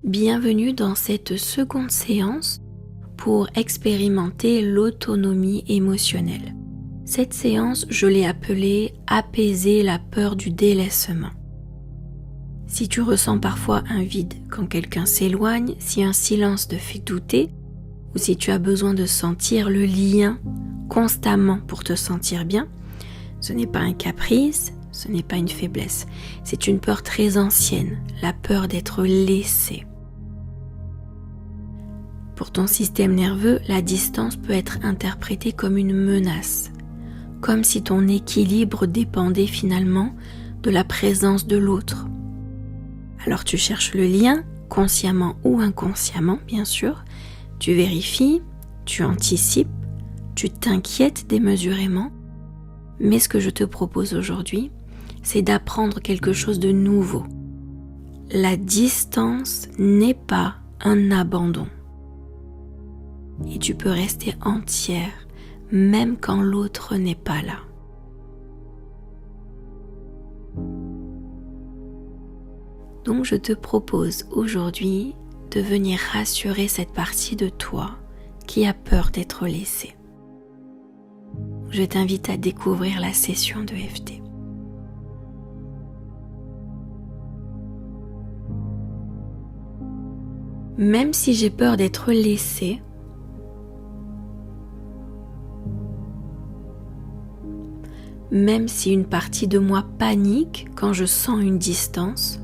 Bienvenue dans cette seconde séance pour expérimenter l'autonomie émotionnelle. Cette séance, je l'ai appelée « Apaiser la peur du délaissement ». Si tu ressens parfois un vide quand quelqu'un s'éloigne, si un silence te fait douter, ou si tu as besoin de sentir le lien constamment pour te sentir bien, ce n'est pas un caprice, ce n'est pas une faiblesse, c'est une peur très ancienne, la peur d'être laissé. Pour ton système nerveux, la distance peut être interprétée comme une menace, comme si ton équilibre dépendait finalement de la présence de l'autre. Alors tu cherches le lien, consciemment ou inconsciemment bien sûr, tu vérifies, tu anticipes, tu t'inquiètes démesurément, mais ce que je te propose aujourd'hui, c'est d'apprendre quelque chose de nouveau. La distance n'est pas un abandon. Et tu peux rester entière, même quand l'autre n'est pas là. Donc je te propose aujourd'hui de venir rassurer cette partie de toi qui a peur d'être laissée. Je t'invite à découvrir la session de FT. Même si j'ai peur d'être laissée, même si une partie de moi panique quand je sens une distance,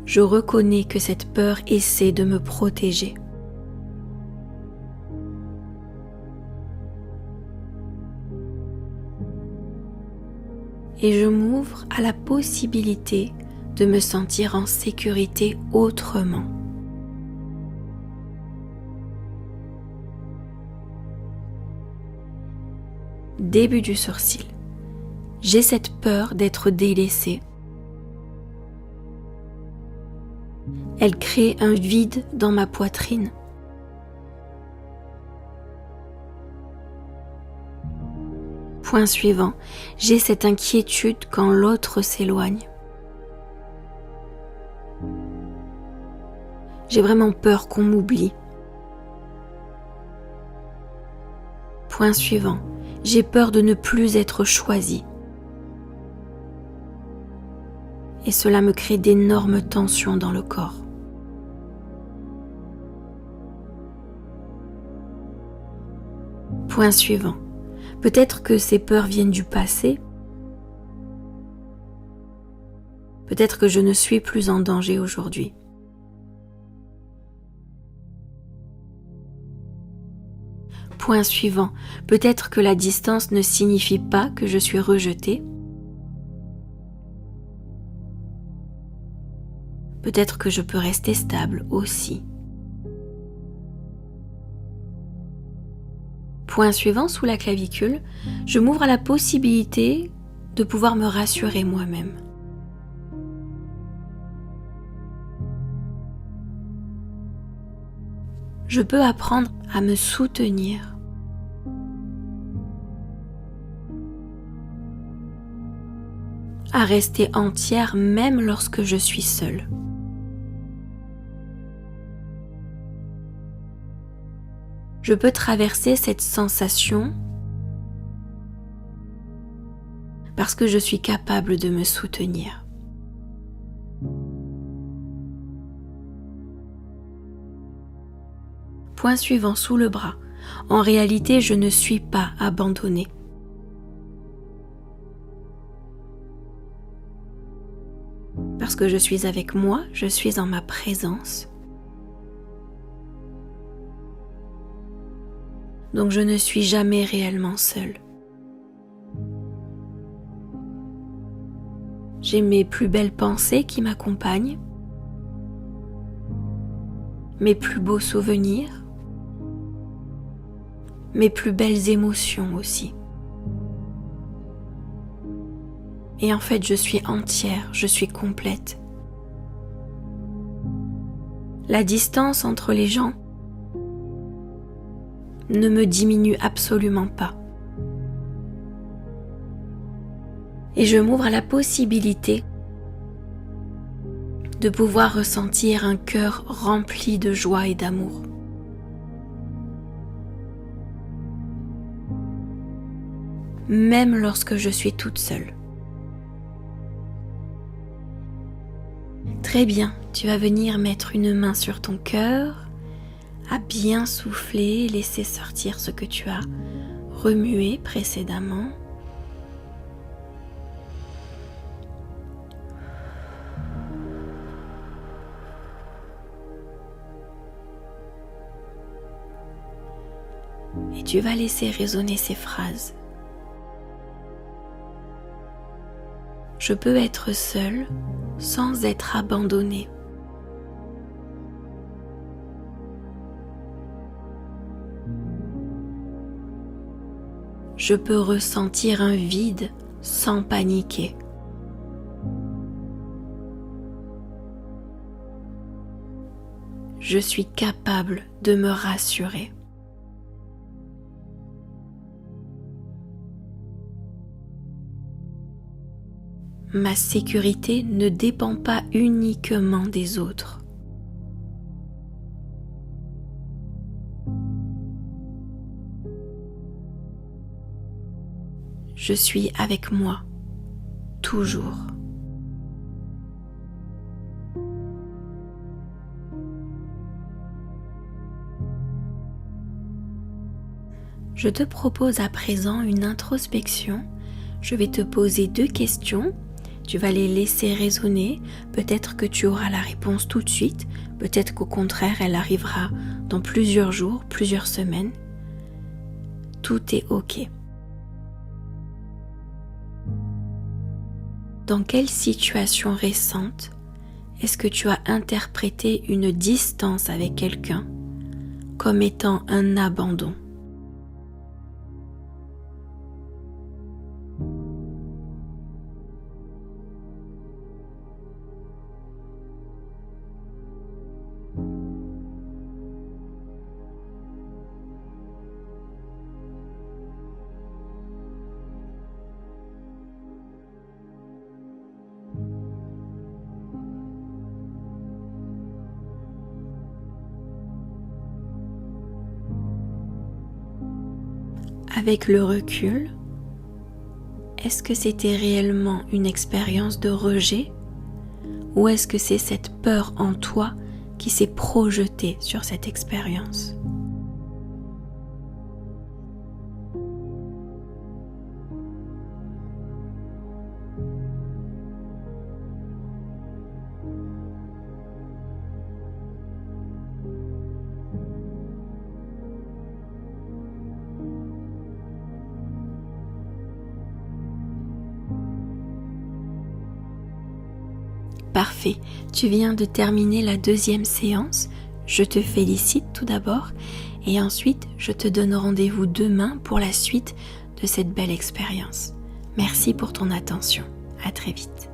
je reconnais que cette peur essaie de me protéger. Et je m'ouvre à la possibilité de me sentir en sécurité autrement. Début du sourcil. J'ai cette peur d'être délaissée. Elle crée un vide dans ma poitrine. Point suivant, j'ai cette inquiétude quand l'autre s'éloigne. J'ai vraiment peur qu'on m'oublie. Point suivant, j'ai peur de ne plus être choisie. Et cela me crée d'énormes tensions dans le corps. Point suivant. Peut-être que ces peurs viennent du passé. Peut-être que je ne suis plus en danger aujourd'hui. Point suivant. Peut-être que la distance ne signifie pas que je suis rejetée. Peut-être que je peux rester stable aussi. Point suivant, sous la clavicule, je m'ouvre à la possibilité de pouvoir me rassurer moi-même. Je peux apprendre à me soutenir. À rester entière même lorsque je suis seule. Je peux traverser cette sensation parce que je suis capable de me soutenir. Point suivant, sous le bras. En réalité, je ne suis pas abandonnée. Parce que je suis avec moi, je suis en ma présence. Donc je ne suis jamais réellement seule. J'ai mes plus belles pensées qui m'accompagnent, mes plus beaux souvenirs, mes plus belles émotions aussi. Et en fait, je suis entière, je suis complète. La distance entre les gens ne me diminue absolument pas. Et je m'ouvre à la possibilité de pouvoir ressentir un cœur rempli de joie et d'amour. Même lorsque je suis toute seule. Très bien, tu vas venir mettre une main sur ton cœur, à bien souffler, laisser sortir ce que tu as remué précédemment. Et tu vas laisser résonner ces phrases. Je peux être seule sans être abandonnée. Je peux ressentir un vide sans paniquer. Je suis capable de me rassurer. Ma sécurité ne dépend pas uniquement des autres. Je suis avec moi, toujours. Je te propose à présent une introspection. Je vais te poser 2 questions. Tu vas les laisser résonner. Peut-être que tu auras la réponse tout de suite. Peut-être qu'au contraire, elle arrivera dans plusieurs jours, plusieurs semaines. Tout est OK. Dans quelle situation récente est-ce que tu as interprété une distance avec quelqu'un comme étant un abandon ? Avec le recul, est-ce que c'était réellement une expérience de rejet ou est-ce que c'est cette peur en toi qui s'est projetée sur cette expérience ? Parfait, tu viens de terminer la 2e séance. Je te félicite tout d'abord et ensuite je te donne rendez-vous demain pour la suite de cette belle expérience. Merci pour ton attention. À très vite.